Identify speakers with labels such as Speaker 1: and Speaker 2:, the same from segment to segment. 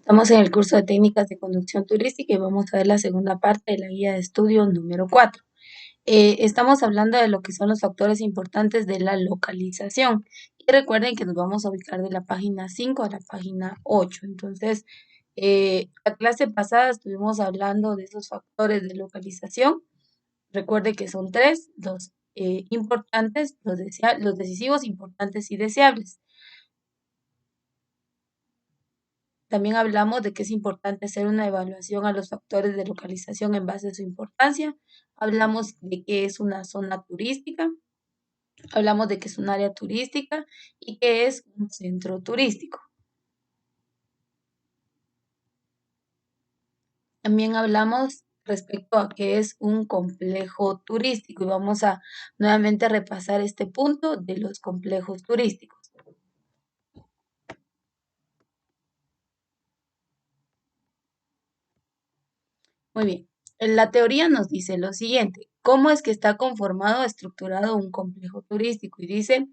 Speaker 1: Estamos en el curso de técnicas de conducción turística y vamos a ver la segunda parte de la guía de estudio número 4. Estamos hablando de lo que son los factores importantes de la localización. Y recuerden que nos vamos a ubicar de la página 5 a la página 8. Entonces, la clase pasada estuvimos hablando de esos factores de localización. Recuerde que son tres, los importantes, los decisivos, importantes y deseables. También hablamos de que es importante hacer una evaluación a los factores de localización en base a su importancia. Hablamos de qué es una zona turística. Hablamos de qué es un área turística y qué es un centro turístico. También hablamos respecto a qué es un complejo turístico y vamos a nuevamente repasar este punto de los complejos turísticos. Muy bien. La teoría nos dice lo siguiente: ¿cómo es que está conformado, estructurado un complejo turístico? Y dice,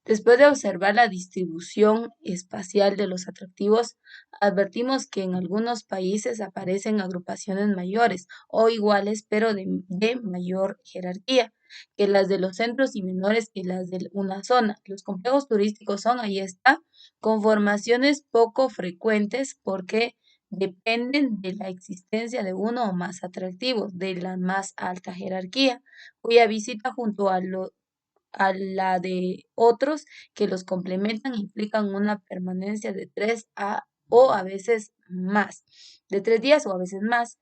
Speaker 1: después de observar la distribución espacial de los atractivos, advertimos que en algunos países aparecen agrupaciones mayores o iguales, pero de mayor jerarquía que las de los centros y menores que las de una zona. Los complejos turísticos son, ahí está, conformaciones poco frecuentes porque dependen de la existencia de uno o más atractivos de la más alta jerarquía, cuya visita junto a la de otros que los complementan implican una permanencia de 3 o a veces más, de 3 días o a veces más.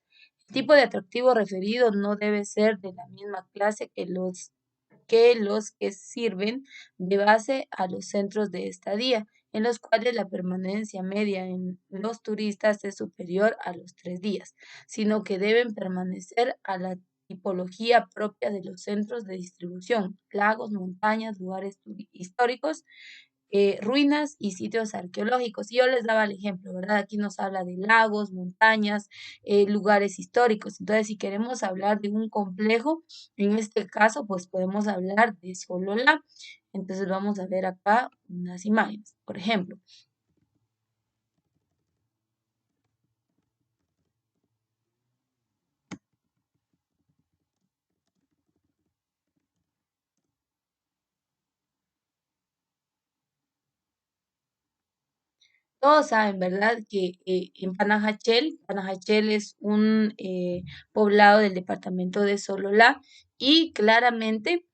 Speaker 1: El tipo de atractivo referido no debe ser de la misma clase que los que sirven de base a los centros de estadía, en los cuales la permanencia media en los turistas es superior a los 3 días, sino que deben permanecer a la tipología propia de los centros de distribución: lagos, montañas, lugares históricos, ruinas y sitios arqueológicos. Y yo les daba el ejemplo, ¿verdad? Aquí nos habla de lagos, montañas, lugares históricos. Entonces, si queremos hablar de un complejo, en este caso, pues podemos hablar de Sololá. Entonces, vamos a ver acá unas imágenes. Por ejemplo, todos saben, ¿verdad?, que en Panajachel es un poblado del departamento de Sololá y claramente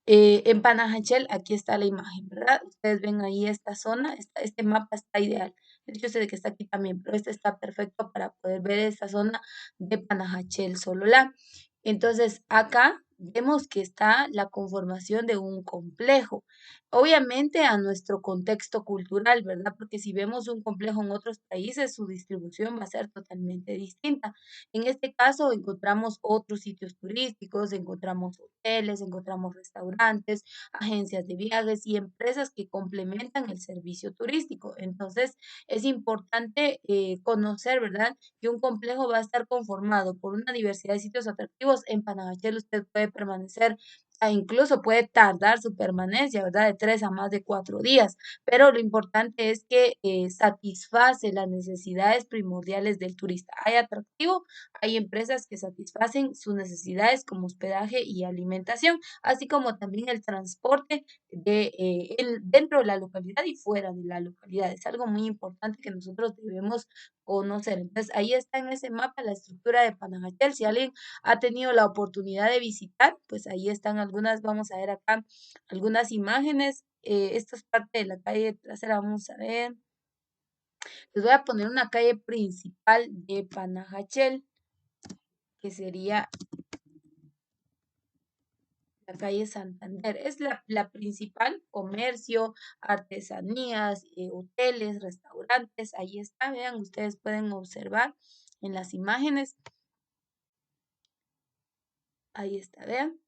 Speaker 1: en Panajachel, aquí está la imagen, ¿verdad? Ustedes ven ahí esta zona, este mapa está ideal. El hecho de que está aquí también, pero este está perfecto para poder ver esta zona de Panajachel, Sololá. Entonces, acá vemos que está la conformación de un complejo. Obviamente a nuestro contexto cultural, ¿verdad? Porque si vemos un complejo en otros países, su distribución va a ser totalmente distinta. En este caso encontramos otros sitios turísticos, encontramos hoteles, encontramos restaurantes, agencias de viajes y empresas que complementan el servicio turístico. Entonces, es importante conocer, ¿verdad?, que un complejo va a estar conformado por una diversidad de sitios atractivos. En Panajachel usted puede permanecer, incluso puede tardar su permanencia, ¿verdad?, de 3 a más de 4 días, pero lo importante es que satisface las necesidades primordiales del turista. Hay atractivo, hay empresas que satisfacen sus necesidades como hospedaje y alimentación, así como también el transporte dentro de la localidad y fuera de la localidad. Es algo muy importante que nosotros debemos conocer. Entonces, ahí está en ese mapa la estructura de Panajachel. Si alguien ha tenido la oportunidad de visitar, pues ahí están algunas, vamos a ver acá algunas imágenes. Esto es parte de la calle trasera, vamos a ver. Les voy a poner una calle principal de Panajachel, que sería la calle Santander. Es la principal: comercio, artesanías, hoteles, restaurantes. Ahí está, vean, ustedes pueden observar en las imágenes. Ahí está, vean.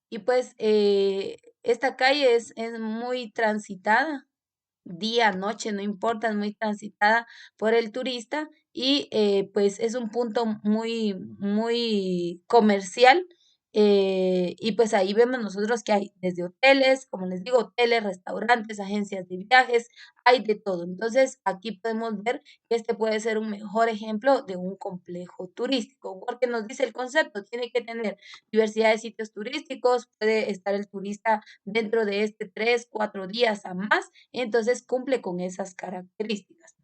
Speaker 1: Y pues esta calle es muy transitada, día, noche, no importa, es muy transitada por el turista y pues es un punto muy, muy comercial. Y pues ahí vemos nosotros que hay desde hoteles, como les digo, hoteles, restaurantes, agencias de viajes, hay de todo. Entonces, aquí podemos ver que este puede ser un mejor ejemplo de un complejo turístico, porque nos dice el concepto, tiene que tener diversidad de sitios turísticos, puede estar el turista dentro de este 3, 4 días a más, entonces cumple con esas características.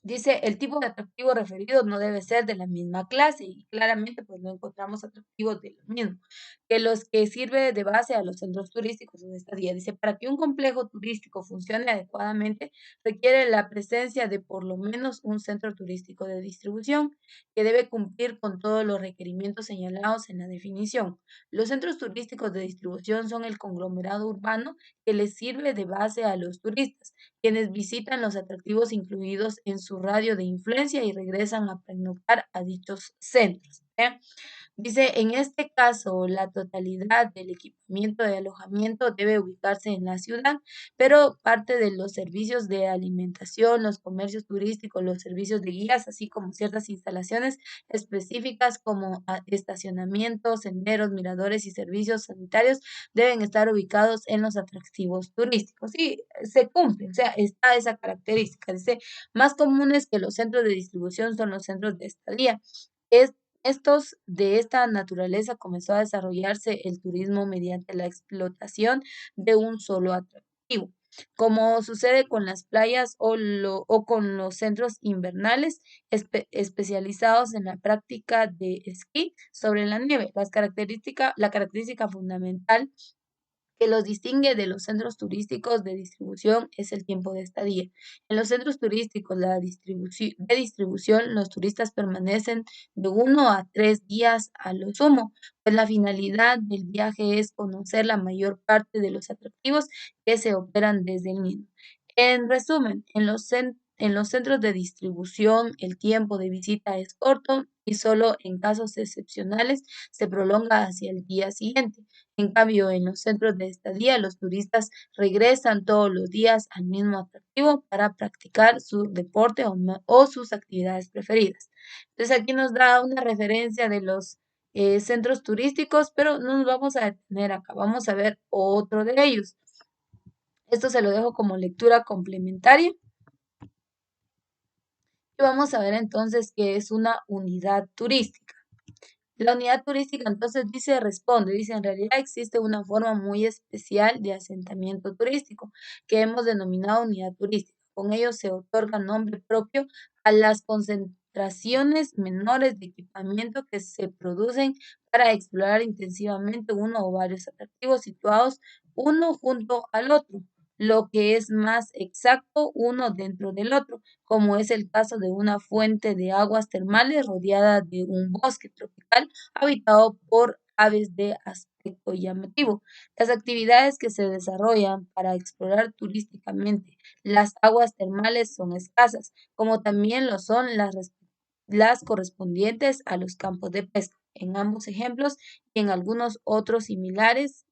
Speaker 1: Dice, el tipo de atractivo referido no debe ser de la misma clase y claramente pues no encontramos atractivos de lo mismo que los que sirve de base a los centros turísticos de estadía. Dice, para que un complejo turístico funcione adecuadamente requiere la presencia de por lo menos un centro turístico de distribución que debe cumplir con todos los requerimientos señalados en la definición. Los centros turísticos de distribución son el conglomerado urbano que les sirve de base a los turistas quienes visitan los atractivos incluidos en su radio de influencia y regresan a pernoctar a dichos centros. ¿Eh? Dice, en este caso, la totalidad del equipamiento de alojamiento debe ubicarse en la ciudad, pero parte de los servicios de alimentación, los comercios turísticos, los servicios de guías, así como ciertas instalaciones específicas como estacionamientos, senderos, miradores y servicios sanitarios deben estar ubicados en los atractivos turísticos. Y se cumple, o sea, está esa característica. Dice, más comunes que los centros de distribución son los centros de estadía. Es estos de esta naturaleza comenzó a desarrollarse el turismo mediante la explotación de un solo atractivo, como sucede con las playas o con los centros invernales especializados en la práctica de esquí sobre la nieve. La característica fundamental que los distingue de los centros turísticos de distribución es el tiempo de estadía. En los centros turísticos de distribución, los turistas permanecen de 1 a 3 días a lo sumo, pues la finalidad del viaje es conocer la mayor parte de los atractivos que se operan desde el mismo. En resumen, en los centros de distribución el tiempo de visita es corto y solo en casos excepcionales se prolonga hacia el día siguiente. En cambio, en los centros de estadía, los turistas regresan todos los días al mismo atractivo para practicar su deporte o sus actividades preferidas. Entonces, aquí nos da una referencia de los centros turísticos, pero no nos vamos a detener acá. Vamos a ver otro de ellos. Esto se lo dejo como lectura complementaria. Y vamos a ver entonces qué es una unidad turística. La unidad turística entonces dice, en realidad existe una forma muy especial de asentamiento turístico que hemos denominado unidad turística. Con ello se otorga nombre propio a las concentraciones menores de equipamiento que se producen para explorar intensivamente uno o varios atractivos situados uno junto al otro, lo que es más exacto uno dentro del otro, como es el caso de una fuente de aguas termales rodeada de un bosque tropical habitado por aves de aspecto llamativo. Las actividades que se desarrollan para explorar turísticamente las aguas termales son escasas, como también lo son las correspondientes a los campos de pesca. En ambos ejemplos y en algunos otros similares,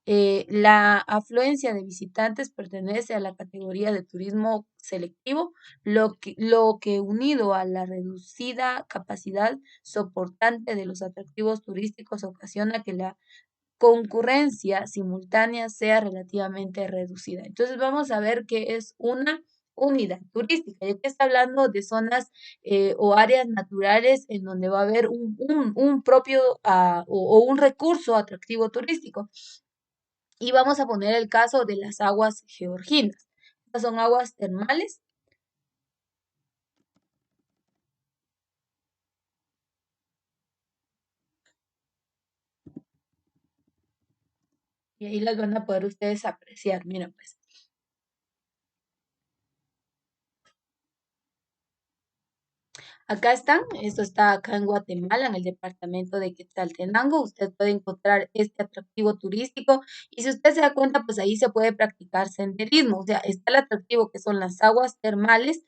Speaker 1: la afluencia de visitantes pertenece a la categoría de turismo selectivo, lo que unido a la reducida capacidad soportante de los atractivos turísticos ocasiona que la concurrencia simultánea sea relativamente reducida. Entonces vamos a ver qué es una unidad turística, ya que está hablando de zonas o áreas naturales en donde va a haber un propio o un recurso atractivo turístico. Y vamos a poner el caso de las aguas georginas. Estas son aguas termales y ahí las van a poder ustedes apreciar. Miren, pues. Acá están, esto está acá en Guatemala, en el departamento de Quetzaltenango. Usted puede encontrar este atractivo turístico y si usted se da cuenta, pues ahí se puede practicar senderismo. O sea, está el atractivo que son las aguas termales,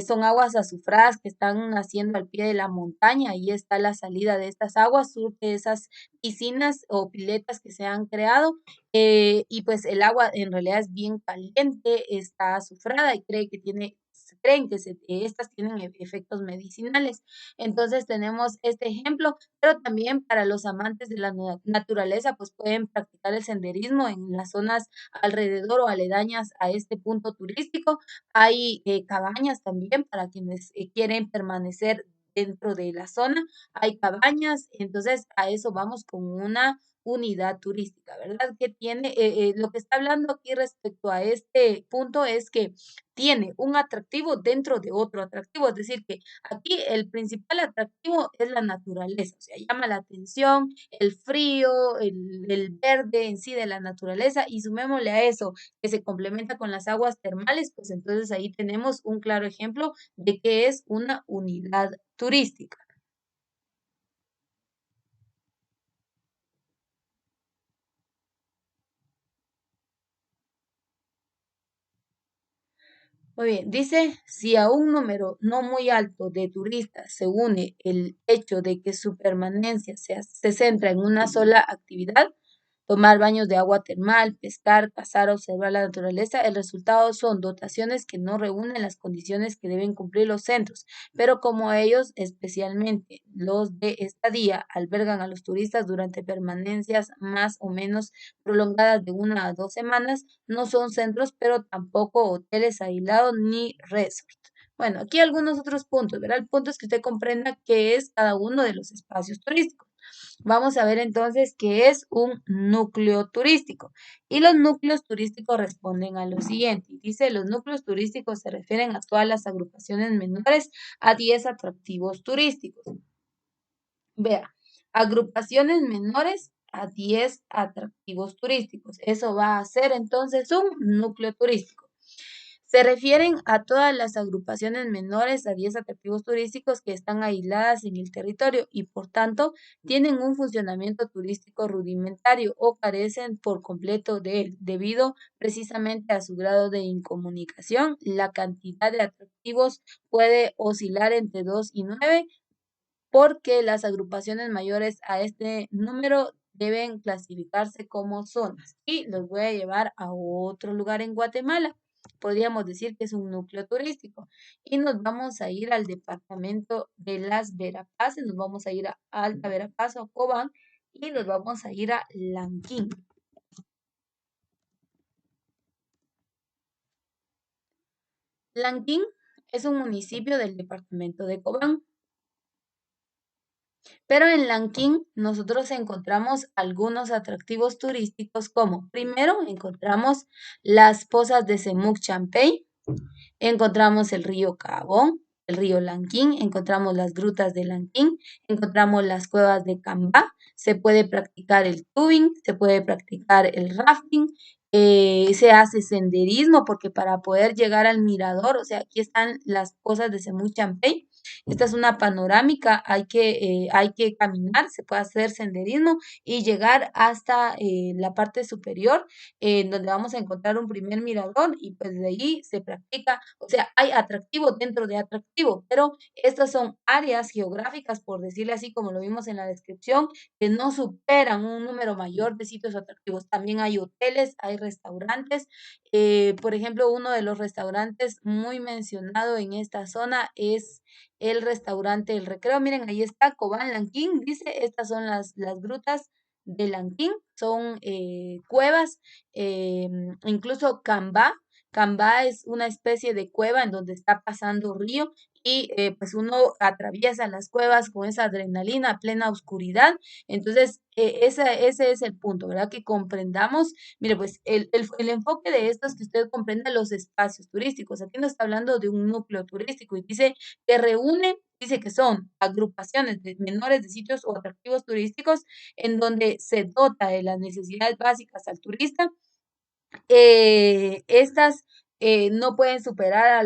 Speaker 1: son aguas azufradas que están naciendo al pie de la montaña. Ahí está la salida de estas aguas, surte esas piscinas o piletas que se han creado. Y pues el agua en realidad es bien caliente, está azufrada y cree que tiene creen que estas tienen efectos medicinales. Entonces tenemos este ejemplo, pero también para los amantes de la naturaleza, pues pueden practicar el senderismo en las zonas alrededor o aledañas a este punto turístico. Hay cabañas también para quienes quieren permanecer dentro de la zona. Hay cabañas, entonces a eso vamos con una unidad turística, ¿verdad? Que tiene, lo que está hablando aquí respecto a este punto es que tiene un atractivo dentro de otro atractivo, es decir, que aquí el principal atractivo es la naturaleza, o sea, llama la atención el frío, el verde en sí de la naturaleza y sumémosle a eso que se complementa con las aguas termales, pues entonces ahí tenemos un claro ejemplo de que es una unidad turística. Muy bien, dice, si a un número no muy alto de turistas se une el hecho de que su permanencia se centra en una sola actividad, tomar baños de agua termal, pescar, cazar, observar la naturaleza, el resultado son dotaciones que no reúnen las condiciones que deben cumplir los centros, pero como ellos, especialmente los de estadía, albergan a los turistas durante permanencias más o menos prolongadas de 1 a 2 semanas, no son centros, pero tampoco hoteles aislados ni resorts. Bueno, aquí algunos otros puntos, ¿verdad? El punto es que usted comprenda qué es cada uno de los espacios turísticos. Vamos a ver entonces qué es un núcleo turístico. Y los núcleos turísticos responden a lo siguiente. Dice, los núcleos turísticos se refieren a todas las agrupaciones menores a 10 atractivos turísticos. Vea, agrupaciones menores a 10 atractivos turísticos. Eso va a ser entonces un núcleo turístico. Se refieren a todas las agrupaciones menores a 10 atractivos turísticos que están aisladas en el territorio y por tanto tienen un funcionamiento turístico rudimentario o carecen por completo de él, debido precisamente a su grado de incomunicación. La cantidad de atractivos puede oscilar entre 2 y 9 porque las agrupaciones mayores a este número deben clasificarse como zonas. Y los voy a llevar a otro lugar en Guatemala. Podríamos decir que es un núcleo turístico. Y nos vamos a ir al departamento de Las Verapaces, nos vamos a ir a Alta Verapaz o Cobán y nos vamos a ir a Lanquín. Lanquín es un municipio del departamento de Cobán. Pero en Lanquín nosotros encontramos algunos atractivos turísticos como, primero, encontramos las pozas de Semuc Champey, encontramos el río Cabón, el río Lanquín, encontramos las grutas de Lanquín, encontramos las cuevas de Cambá, se puede practicar el tubing, se puede practicar el rafting, se hace senderismo porque para poder llegar al mirador, o sea, aquí están las pozas de Semuc Champey. Esta es una panorámica, hay que caminar, se puede hacer senderismo y llegar hasta la parte superior, donde vamos a encontrar un primer mirador y pues de ahí se practica, o sea, hay atractivo dentro de atractivo, pero estas son áreas geográficas, por decirle así, como lo vimos en la descripción, que no superan un número mayor de sitios atractivos. También hay hoteles, hay restaurantes. Por ejemplo, uno de los restaurantes muy mencionado en esta zona es el restaurante El Recreo. Miren, ahí está Cobán Lanquín, dice, estas son las grutas de Lanquín, son cuevas, incluso Cambá. Cambá es una especie de cueva en donde está pasando río y pues uno atraviesa las cuevas con esa adrenalina, plena oscuridad. Entonces, ese es el punto, ¿verdad? Que comprendamos, mire, pues el enfoque de esto es que usted comprenda los espacios turísticos. Aquí no está hablando de un núcleo turístico y dice que reúne, dice que son agrupaciones de menores de sitios o atractivos turísticos en donde se dota de las necesidades básicas al turista. Estas no pueden superar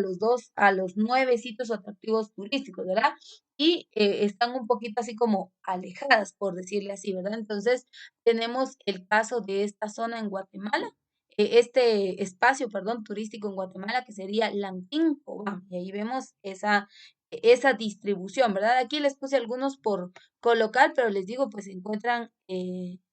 Speaker 1: a los 9 sitios o atractivos turísticos, ¿verdad? Y están un poquito así como alejadas, por decirle así, ¿verdad? Entonces, tenemos el caso de esta zona en Guatemala, este espacio, perdón, turístico en Guatemala, que sería Lanquín, Cobán, y ahí vemos esa distribución, ¿verdad? Aquí les puse algunos por colocar, pero les digo, pues se encuentran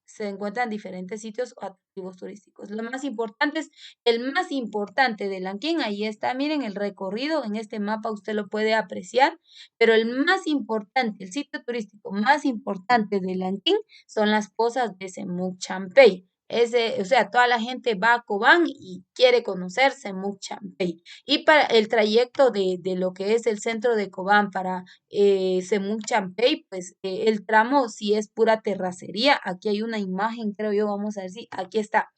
Speaker 1: se encuentran diferentes sitios o atractivos turísticos. Lo más importante es el más importante de Lanquín, ahí está, miren el recorrido, en este mapa usted lo puede apreciar, pero el más importante, el sitio turístico más importante de Lanquín son las pozas de Semuc Champey. Ese, o sea, toda la gente va a Cobán y quiere conocer Semuc Champey. Y para el trayecto de lo que es el centro de Cobán para Semuc Champey, pues el tramo sí es pura terracería. Aquí hay una imagen, creo yo, vamos a ver si, aquí está.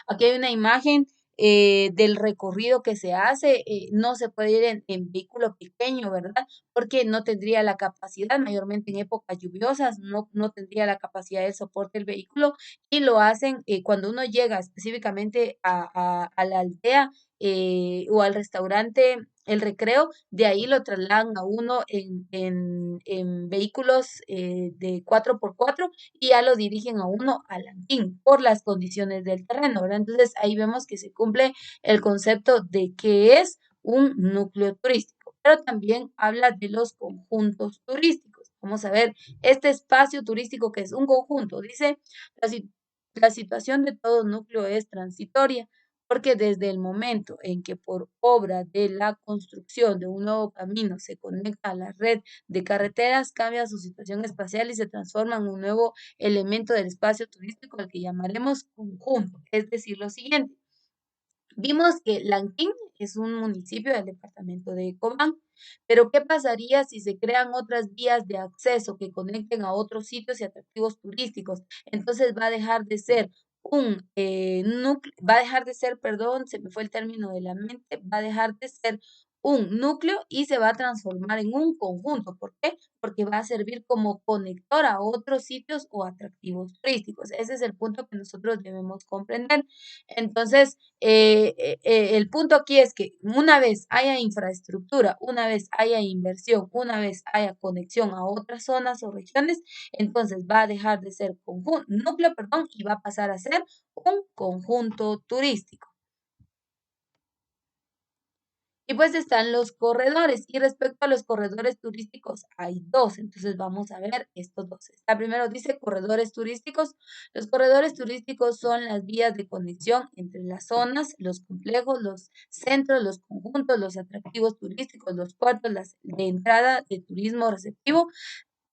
Speaker 1: Aquí hay una imagen del recorrido que se hace. No se puede ir en vehículo pequeño, ¿verdad? Porque no tendría la capacidad, mayormente en épocas lluviosas, no tendría la capacidad de soporte del vehículo y lo hacen cuando uno llega específicamente a la aldea o al restaurante El Recreo, de ahí lo trasladan a uno en vehículos de 4x4 y ya lo dirigen a uno a Lanquín por las condiciones del terreno, ¿verdad? Entonces ahí vemos que se cumple el concepto de qué es un núcleo turístico, pero también habla de los conjuntos turísticos. Vamos a ver, este espacio turístico que es un conjunto, dice, la, la situación de todo núcleo es transitoria, porque desde el momento en que por obra de la construcción de un nuevo camino se conecta a la red de carreteras, cambia su situación espacial y se transforma en un nuevo elemento del espacio turístico al que llamaremos conjunto. Es decir, lo siguiente. Vimos que Lanquín es un municipio del departamento de Cobán, pero ¿qué pasaría si se crean otras vías de acceso que conecten a otros sitios y atractivos turísticos? Entonces va a dejar de ser un núcleo, va a dejar de ser, perdón, se me fue el término de la mente, va a dejar de ser un núcleo y se va a transformar en un conjunto. ¿Por qué? Porque va a servir como conector a otros sitios o atractivos turísticos. Ese es el punto que nosotros debemos comprender. Entonces, el punto aquí es que una vez haya infraestructura, una vez haya inversión, una vez haya conexión a otras zonas o regiones, entonces va a dejar de ser núcleo, perdón, y va a pasar a ser un conjunto turístico. Y pues están los corredores. Y respecto a los corredores turísticos, hay dos. Entonces vamos a ver estos dos. Está primero dice corredores turísticos. Los corredores turísticos son las vías de conexión entre las zonas, los complejos, los centros, los conjuntos, los atractivos turísticos, los puertos, las de entrada de turismo receptivo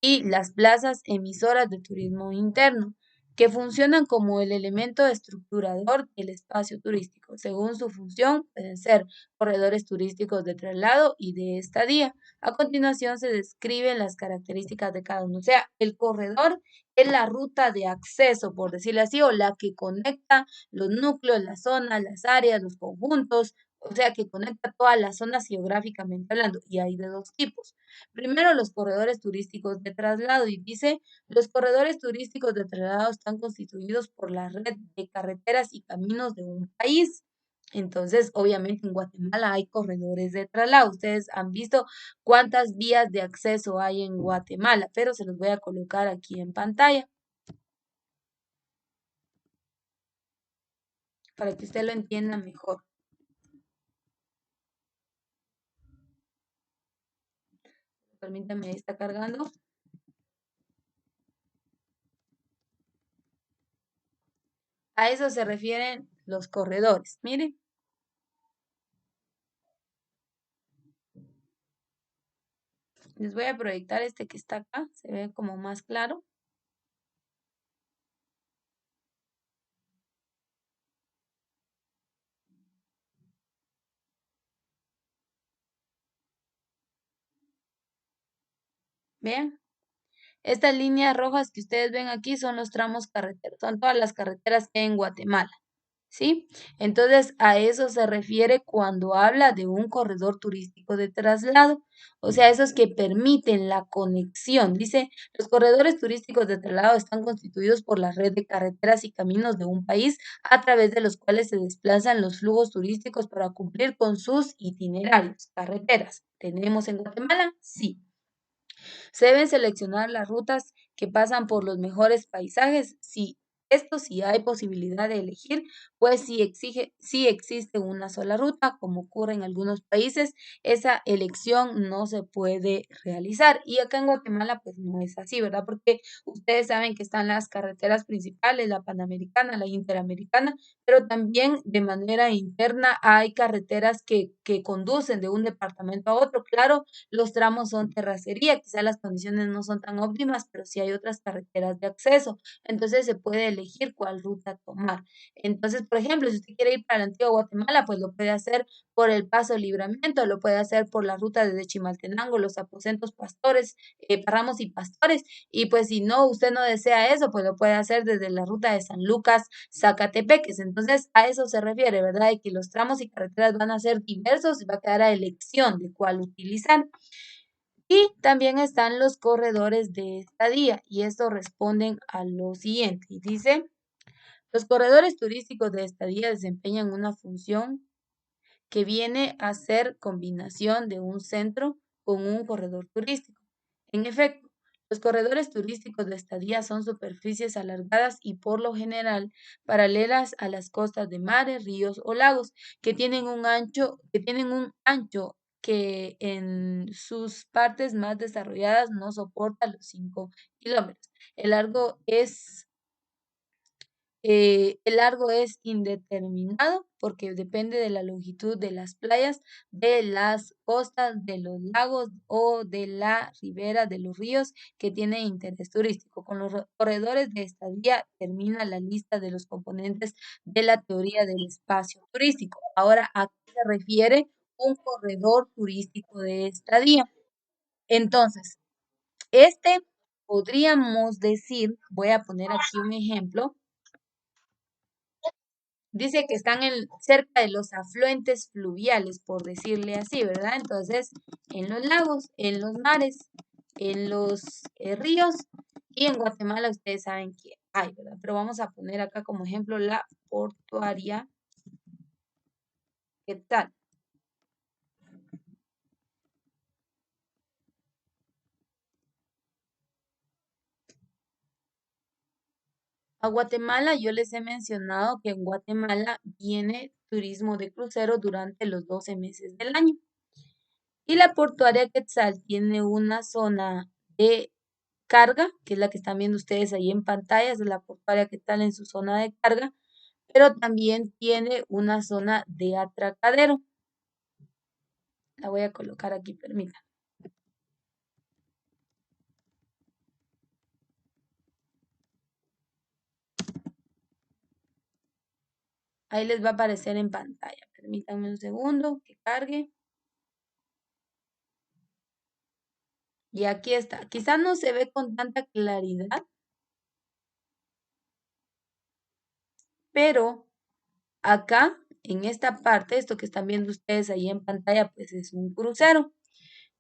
Speaker 1: y las plazas emisoras de turismo interno, que funcionan como el elemento estructurador del espacio turístico. Según su función, pueden ser corredores turísticos de traslado y de estadía. A continuación se describen las características de cada uno. O sea, el corredor es la ruta de acceso, por decirlo así, o la que conecta los núcleos, las zonas, las áreas, los conjuntos, o sea, que conecta todas las zonas geográficamente hablando. Y hay de dos tipos. Primero, los corredores turísticos de traslado. Y dice, los corredores turísticos de traslado están constituidos por la red de carreteras y caminos de un país. Entonces, obviamente en Guatemala hay corredores de traslado. Ustedes han visto cuántas vías de acceso hay en Guatemala, pero se los voy a colocar aquí en pantalla para que usted lo entienda mejor. Permítame, ahí está cargando. A eso se refieren los corredores. Miren. Les voy a proyectar este que está acá, se ve como más claro. Vean, estas líneas rojas que ustedes ven aquí son los tramos carreteros, son todas las carreteras que hay en Guatemala, ¿sí? Entonces, a eso se refiere cuando habla de un corredor turístico de traslado, o sea, esos que permiten la conexión. Dice, los corredores turísticos de traslado están constituidos por la red de carreteras y caminos de un país a través de los cuales se desplazan los flujos turísticos para cumplir con sus itinerarios. Carreteras, ¿tenemos en Guatemala? Sí. Se deben seleccionar las rutas que pasan por los mejores paisajes. Si esto sí hay posibilidad de elegir, pues si existe una sola ruta, como ocurre en algunos países, esa elección no se puede realizar. Y acá en Guatemala, pues no es así, ¿verdad? Porque ustedes saben que están las carreteras principales, la Panamericana, la Interamericana, pero también de manera interna hay carreteras que conducen de un departamento a otro. Claro, los tramos son terracería, quizá las condiciones no son tan óptimas, pero sí hay otras carreteras de acceso. Entonces se puede elegir cuál ruta tomar. Entonces, por ejemplo, si usted quiere ir para la antigua Guatemala, pues lo puede hacer por el Paso Libramiento, lo puede hacer por la ruta desde Chimaltenango, los aposentos pastores, Parramos y Pastores. Y pues si no, usted no desea eso, pues lo puede hacer desde la ruta de San Lucas, Zacatepeques. Entonces, a eso se refiere, ¿verdad? De que los tramos y carreteras van a ser diversos y va a quedar a elección de cuál utilizar. Y también están los corredores de estadía y estos responden a lo siguiente. Y dice, los corredores turísticos de estadía desempeñan una función que viene a ser combinación de un centro con un corredor turístico. En efecto, los corredores turísticos de estadía son superficies alargadas y por lo general paralelas a las costas de mares, ríos o lagos que tienen un ancho que en sus partes más desarrolladas no soporta los 5 kilómetros. El largo es indeterminado porque depende de la longitud de las playas, de las costas, de los lagos o de la ribera de los ríos que tienen interés turístico. Con los corredores de estadía termina la lista de los componentes de la teoría del espacio turístico. Ahora, ¿a qué se refiere un corredor turístico de estadía? Entonces, este podríamos decir, voy a poner aquí un ejemplo. Dice que están cerca de los afluentes fluviales, por decirle así, ¿verdad? Entonces, en los lagos, en los mares, en los ríos y en Guatemala ustedes saben que hay, ¿verdad? Pero vamos a poner acá como ejemplo la portuaria. ¿Qué tal? A Guatemala yo les he mencionado que en Guatemala viene turismo de crucero durante los 12 meses del año. Y la portuaria Quetzal tiene una zona de carga, que es la que están viendo ustedes ahí en pantalla, es la portuaria Quetzal en su zona de carga, pero también tiene una zona de atracadero. La voy a colocar aquí, permítanme. Ahí les va a aparecer en pantalla. Permítanme un segundo que cargue. Y aquí está. Quizá no se ve con tanta claridad, pero acá, en esta parte, esto que están viendo ustedes ahí en pantalla, pues es un crucero.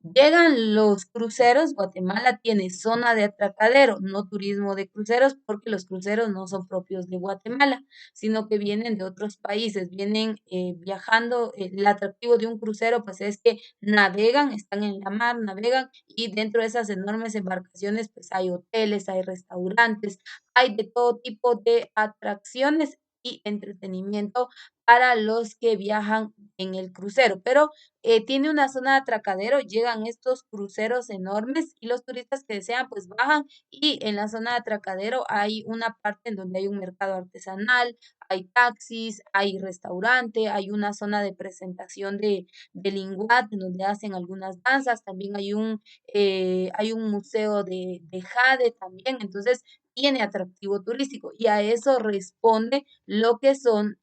Speaker 1: Llegan los cruceros, Guatemala tiene zona de atracadero, no turismo de cruceros, porque los cruceros no son propios de Guatemala, sino que vienen de otros países, vienen viajando. El atractivo de un crucero, pues es que navegan, están en la mar, navegan y dentro de esas enormes embarcaciones, pues hay hoteles, hay restaurantes, hay de todo tipo de atracciones y entretenimiento para los que viajan en el crucero, pero tiene una zona de atracadero, llegan estos cruceros enormes y los turistas que desean pues bajan y en la zona de atracadero hay una parte en donde hay un mercado artesanal, hay taxis, hay restaurante, hay una zona de presentación de linguat en donde hacen algunas danzas, también hay un museo de jade también, entonces tiene atractivo turístico y a eso responde lo que son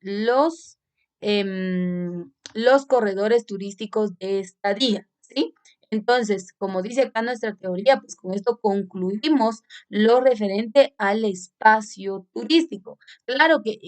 Speaker 1: los corredores turísticos de estadía, ¿sí? Entonces, como dice acá nuestra teoría, pues con esto concluimos lo referente al espacio turístico. Claro que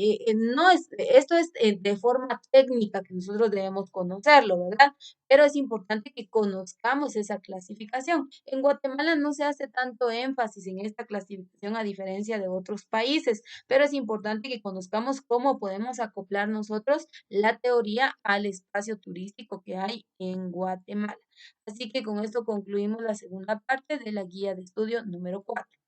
Speaker 1: esto es de forma técnica que nosotros debemos conocerlo, ¿verdad? Pero es importante que conozcamos esa clasificación. En Guatemala no se hace tanto énfasis en esta clasificación a diferencia de otros países, pero es importante que conozcamos cómo podemos acoplar nosotros la teoría al espacio turístico que hay en Guatemala. Así que con esto concluimos la segunda parte de la guía de estudio número 4.